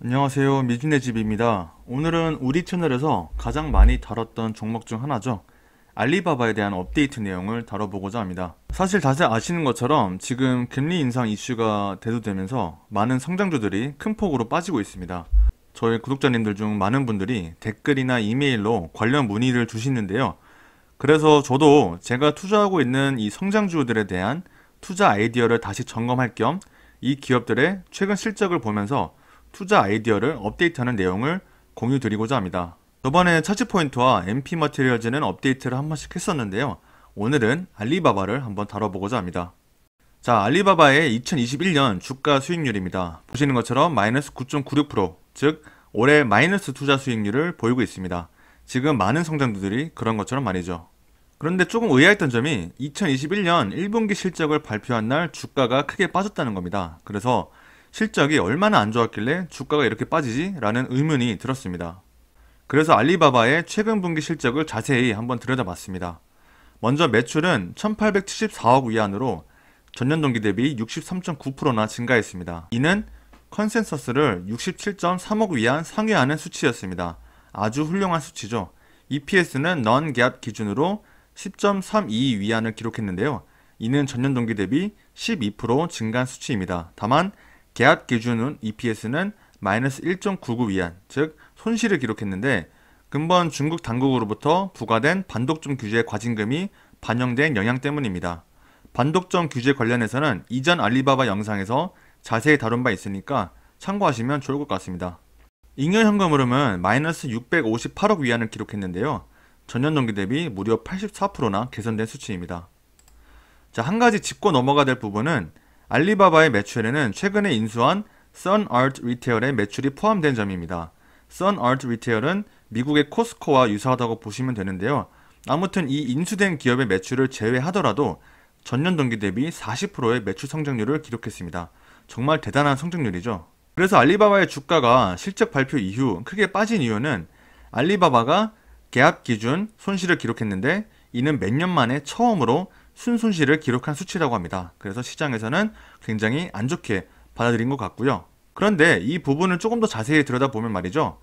안녕하세요, 미진의 집입니다. 오늘은 우리 채널에서 가장 많이 다뤘던 종목 중 하나죠. 알리바바에 대한 업데이트 내용을 다뤄보고자 합니다. 사실 다들 아시는 것처럼 지금 금리 인상 이슈가 대두되면서 많은 성장주들이 큰 폭으로 빠지고 있습니다. 저희 구독자님들 중 많은 분들이 댓글이나 이메일로 관련 문의를 주시는데요. 그래서 저도 제가 투자하고 있는 이 성장주들에 대한 투자 아이디어를 다시 점검할 겸 이 기업들의 최근 실적을 보면서 투자 아이디어를 업데이트하는 내용을 공유 드리고자 합니다. 저번에 차지포인트와 MP머티리얼즈는 업데이트를 한 번씩 했었는데요. 오늘은 알리바바를 한번 다뤄보고자 합니다. 자, 알리바바의 2021년 주가 수익률입니다. 보시는 것처럼 마이너스 9.96%, 즉 올해 마이너스 투자 수익률을 보이고 있습니다. 지금 많은 성장주들이 그런 것처럼 말이죠. 그런데 조금 의아했던 점이 2021년 1분기 실적을 발표한 날 주가가 크게 빠졌다는 겁니다. 그래서 실적이 얼마나 안 좋았길래 주가가 이렇게 빠지지? 라는 의문이 들었습니다. 그래서 알리바바의 최근 분기 실적을 자세히 한번 들여다봤습니다. 먼저 매출은 1874억 위안으로 전년 동기 대비 63.9%나 증가했습니다. 이는 컨센서스를 67.3억 위안 상회하는 수치였습니다. 아주 훌륭한 수치죠. EPS는 non-GAAP 기준으로 10.32 위안을 기록했는데요. 이는 전년 동기 대비 12% 증가한 수치입니다. 다만 GAAP 기준은 EPS는 마이너스 1.99 위안, 즉 손실을 기록했는데 근본 중국 당국으로부터 부과된 반독점 규제 과징금이 반영된 영향 때문입니다. 반독점 규제 관련해서는 이전 알리바바 영상에서 자세히 다룬 바 있으니까 참고하시면 좋을 것 같습니다. 잉여 현금 흐름은 마이너스 658억 위안을 기록했는데요. 전년 동기 대비 무려 84%나 개선된 수치입니다. 자, 한 가지 짚고 넘어가야 될 부분은 알리바바의 매출에는 최근에 인수한 선아트 리테일의 매출이 포함된 점입니다. 선아트 리테일은 미국의 코스코와 유사하다고 보시면 되는데요. 아무튼 이 인수된 기업의 매출을 제외하더라도 전년 동기 대비 40%의 매출 성장률을 기록했습니다. 정말 대단한 성장률이죠. 그래서 알리바바의 주가가 실적 발표 이후 크게 빠진 이유는 알리바바가 GAAP 기준 손실을 기록했는데 이는 몇 년 만에 처음으로 순손실을 기록한 수치라고 합니다. 그래서 시장에서는 굉장히 안 좋게 받아들인 것 같고요. 그런데 이 부분을 조금 더 자세히 들여다보면 말이죠.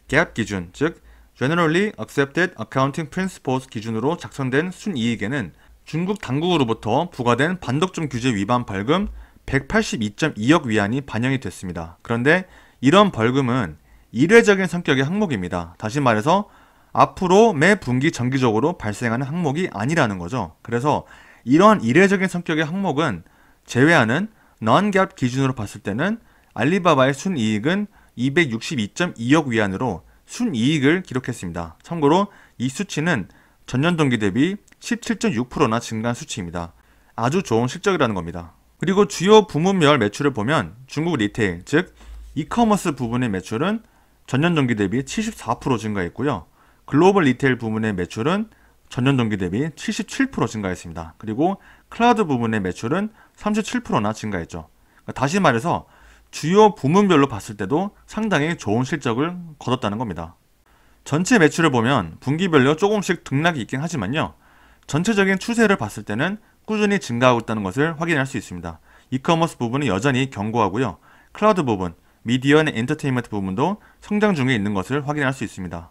GAAP 기준, 즉 Generally Accepted Accounting Principles 기준으로 작성된 순이익에는 중국 당국으로부터 부과된 반독점 규제 위반 벌금 182.2억 위안이 반영이 됐습니다. 그런데 이런 벌금은 이례적인 성격의 항목입니다. 다시 말해서 앞으로 매 분기 정기적으로 발생하는 항목이 아니라는 거죠. 그래서 이러한 이례적인 성격의 항목은 제외하는 non-GAAP 기준으로 봤을 때는 알리바바의 순이익은 262.2억 위안으로 순이익을 기록했습니다. 참고로 이 수치는 전년 동기 대비 17.6%나 증가한 수치입니다. 아주 좋은 실적이라는 겁니다. 그리고 주요 부문별 매출을 보면 중국 리테일, 즉 이커머스 부분의 매출은 전년 동기 대비 74% 증가했고요. 글로벌 리테일 부문의 매출은 전년 동기 대비 77% 증가했습니다. 그리고 클라우드 부문의 매출은 37%나 증가했죠. 다시 말해서 주요 부문별로 봤을 때도 상당히 좋은 실적을 거뒀다는 겁니다. 전체 매출을 보면 분기별로 조금씩 등락이 있긴 하지만요. 전체적인 추세를 봤을 때는 꾸준히 증가하고 있다는 것을 확인할 수 있습니다. 이커머스 부분은 여전히 견고하고요. 클라우드 부분, 미디어 앤 엔터테인먼트 부분도 성장 중에 있는 것을 확인할 수 있습니다.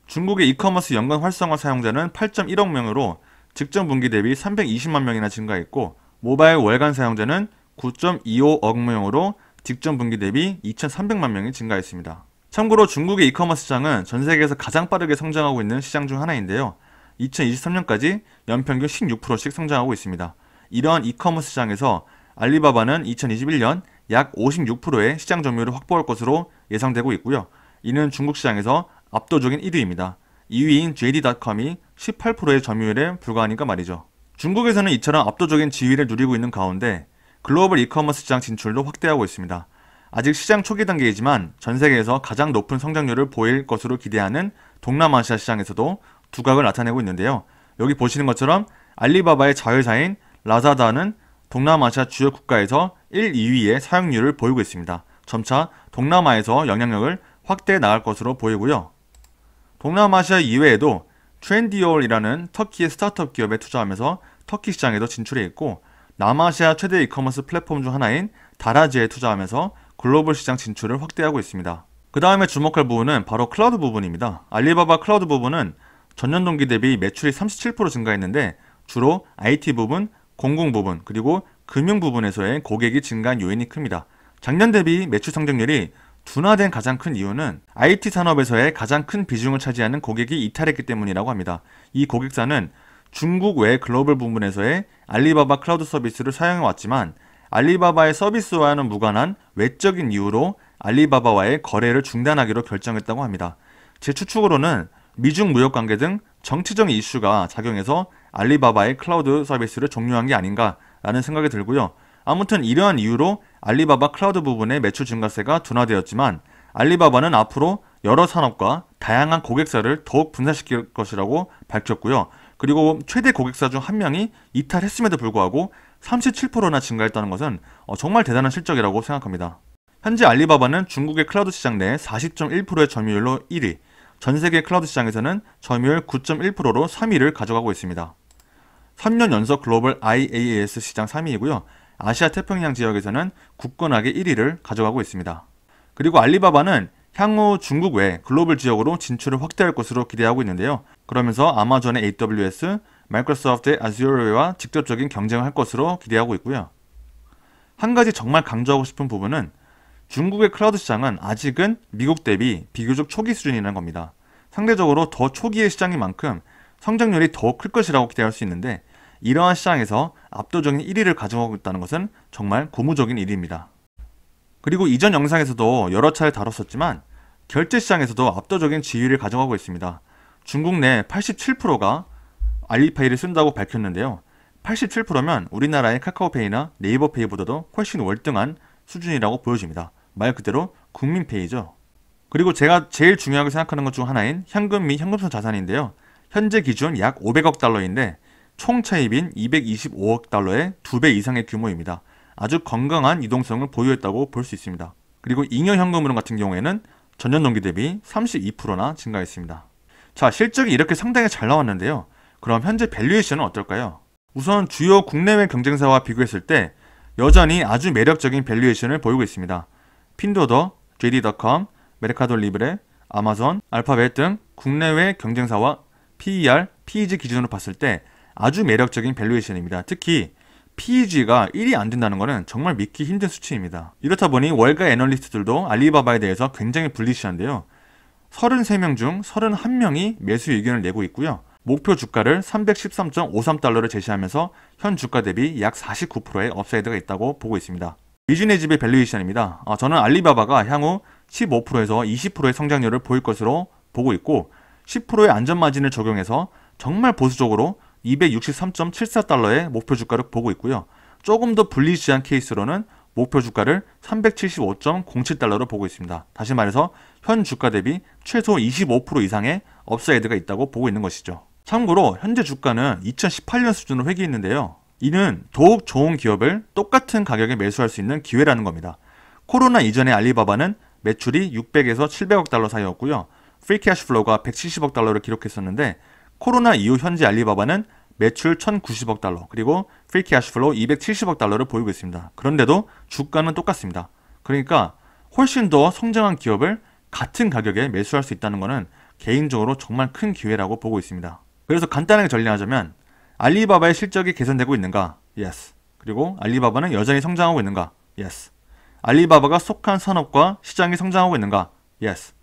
중국의 이커머스 연간 활성화 사용자는 8.1억 명으로 직전 분기 대비 320만 명이나 증가했고 모바일 월간 사용자는 9.25억 명으로 직전 분기 대비 2,300만 명이 증가했습니다. 참고로 중국의 이커머스 시장은 전 세계에서 가장 빠르게 성장하고 있는 시장 중 하나인데요. 2023년까지 연평균 16%씩 성장하고 있습니다. 이러한 이커머스 시장에서 알리바바는 2021년 약 56%의 시장 점유율을 확보할 것으로 예상되고 있고요. 이는 중국 시장에서 압도적인 1위입니다. 2위인 JD.com이 18%의 점유율에 불과하니까 말이죠. 중국에서는 이처럼 압도적인 지위를 누리고 있는 가운데 글로벌 이커머스 시장 진출도 확대하고 있습니다. 아직 시장 초기 단계이지만 전 세계에서 가장 높은 성장률을 보일 것으로 기대하는 동남아시아 시장에서도 두각을 나타내고 있는데요. 여기 보시는 것처럼 알리바바의 자회사인 라자다는 동남아시아 주요 국가에서 1, 2위의 사용률을 보이고 있습니다. 점차 동남아에서 영향력을 확대해 나갈 것으로 보이고요. 동남아시아 이외에도 트렌디올이라는 터키의 스타트업 기업에 투자하면서 터키 시장에도 진출해 있고 남아시아 최대 이커머스 플랫폼 중 하나인 다라지에 투자하면서 글로벌 시장 진출을 확대하고 있습니다. 그 다음에 주목할 부분은 바로 클라우드 부분입니다. 알리바바 클라우드 부분은 전년 동기 대비 매출이 37% 증가했는데 주로 IT 부분, 공공 부분, 그리고 금융 부분에서의 고객이 증가한 요인이 큽니다. 작년 대비 매출 성장률이 둔화된 가장 큰 이유는 IT 산업에서의 가장 큰 비중을 차지하는 고객이 이탈했기 때문이라고 합니다. 이 고객사는 중국 외 글로벌 부분에서의 알리바바 클라우드 서비스를 사용해왔지만 알리바바의 서비스와는 무관한 외적인 이유로 알리바바와의 거래를 중단하기로 결정했다고 합니다. 제 추측으로는 미중 무역 관계 등 정치적 이슈가 작용해서 알리바바의 클라우드 서비스를 종료한 게 아닌가라는 생각이 들고요. 아무튼 이러한 이유로 알리바바 클라우드 부분의 매출 증가세가 둔화되었지만 알리바바는 앞으로 여러 산업과 다양한 고객사를 더욱 분산시킬 것이라고 밝혔고요. 그리고 최대 고객사 중 한 명이 이탈했음에도 불구하고 37%나 증가했다는 것은 정말 대단한 실적이라고 생각합니다. 현재 알리바바는 중국의 클라우드 시장 내 40.1%의 점유율로 1위, 전 세계 클라우드 시장에서는 점유율 9.1%로 3위를 가져가고 있습니다. 3년 연속 글로벌 IaaS 시장 3위이고요. 아시아 태평양 지역에서는 굳건하게 1위를 가져가고 있습니다. 그리고 알리바바는 향후 중국 외 글로벌 지역으로 진출을 확대할 것으로 기대하고 있는데요. 그러면서 아마존의 AWS, 마이크로소프트의 아주어와 직접적인 경쟁을 할 것으로 기대하고 있고요. 한 가지 정말 강조하고 싶은 부분은 중국의 클라우드 시장은 아직은 미국 대비 비교적 초기 수준이라는 겁니다. 상대적으로 더 초기의 시장인 만큼 성장률이 더 클 것이라고 기대할 수 있는데 이러한 시장에서 압도적인 1위를 가져가고 있다는 것은 정말 고무적인 일입니다. 그리고 이전 영상에서도 여러 차례 다뤘었지만 결제 시장에서도 압도적인 지위를 가져가고 있습니다. 중국 내 87%가 알리페이를 쓴다고 밝혔는데요. 87%면 우리나라의 카카오페이나 네이버페이보다도 훨씬 월등한 수준이라고 보여집니다. 말 그대로 국민페이죠. 그리고 제가 제일 중요하게 생각하는 것 중 하나인 현금 및 현금성 자산인데요. 현재 기준 약 500억 달러인데 총 차입인 225억 달러의 2배 이상의 규모입니다. 아주 건강한 유동성을 보유했다고 볼 수 있습니다. 그리고 잉여 현금흐름 같은 경우에는 전년 동기 대비 32%나 증가했습니다. 자, 실적이 이렇게 상당히 잘 나왔는데요. 그럼 현재 밸류에이션은 어떨까요? 우선 주요 국내외 경쟁사와 비교했을 때 여전히 아주 매력적인 밸류에이션을 보이고 있습니다. 핀도더, JD.com, 메르카도 리브레, 아마존, 알파벳 등 국내외 경쟁사와 PER, PEG 기준으로 봤을 때 아주 매력적인 밸류에이션입니다. 특히 PEG가 1이 안 된다는 것은 정말 믿기 힘든 수치입니다. 이렇다 보니 월가 애널리스트들도 알리바바에 대해서 굉장히 불리시한데요. 33명 중 31명이 매수 의견을 내고 있고요. 목표 주가를 313.53달러를 제시하면서 현 주가 대비 약 49%의 업사이드가 있다고 보고 있습니다. 미준의 집의 밸류에이션입니다. 저는 알리바바가 향후 15%에서 20%의 성장률을 보일 것으로 보고 있고 10%의 안전마진을 적용해서 정말 보수적으로 263.74달러의 목표 주가를 보고 있고요. 조금 더 불리시한 케이스로는 목표 주가를 375.07달러로 보고 있습니다. 다시 말해서 현 주가 대비 최소 25% 이상의 업사이드가 있다고 보고 있는 것이죠. 참고로 현재 주가는 2018년 수준으로 회귀했는데요. 이는 더욱 좋은 기업을 똑같은 가격에 매수할 수 있는 기회라는 겁니다. 코로나 이전의 알리바바는 매출이 600에서 700억 달러 사이였고요. 프리캐시 플로우가 170억 달러를 기록했었는데 코로나 이후 현재 알리바바는 매출 1090억 달러 그리고 프리캐시 플로우 270억 달러를 보이고 있습니다. 그런데도 주가는 똑같습니다. 그러니까 훨씬 더 성장한 기업을 같은 가격에 매수할 수 있다는 것은 개인적으로 정말 큰 기회라고 보고 있습니다. 그래서 간단하게 정리하자면 알리바바의 실적이 개선되고 있는가? Yes. 그리고 알리바바는 여전히 성장하고 있는가? Yes. 알리바바가 속한 산업과 시장이 성장하고 있는가? Yes.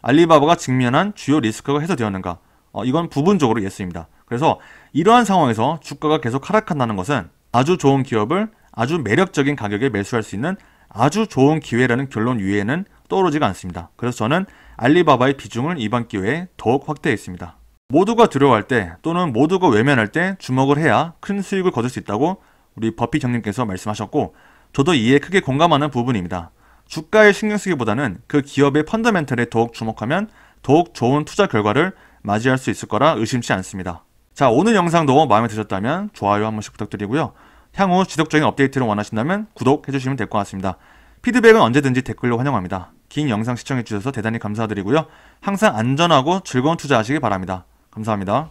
알리바바가 직면한 주요 리스크가 해소되었는가? 이건 부분적으로 예스입니다. 그래서 이러한 상황에서 주가가 계속 하락한다는 것은 아주 좋은 기업을 아주 매력적인 가격에 매수할 수 있는 아주 좋은 기회라는 결론 위에는 떠오르지가 않습니다. 그래서 저는 알리바바의 비중을 이번 기회에 더욱 확대했습니다. 모두가 두려워할 때 또는 모두가 외면할 때 주목을 해야 큰 수익을 거둘 수 있다고 우리 버핏 형님께서 말씀하셨고 저도 이에 크게 공감하는 부분입니다. 주가에 신경 쓰기보다는 그 기업의 펀더멘털에 더욱 주목하면 더욱 좋은 투자 결과를 맞이할 수 있을 거라 의심치 않습니다. 자, 오늘 영상도 마음에 드셨다면 좋아요 한 번씩 부탁드리고요. 향후 지속적인 업데이트를 원하신다면 구독해주시면 될 것 같습니다. 피드백은 언제든지 댓글로 환영합니다. 긴 영상 시청해주셔서 대단히 감사드리고요. 항상 안전하고 즐거운 투자하시기 바랍니다. 감사합니다.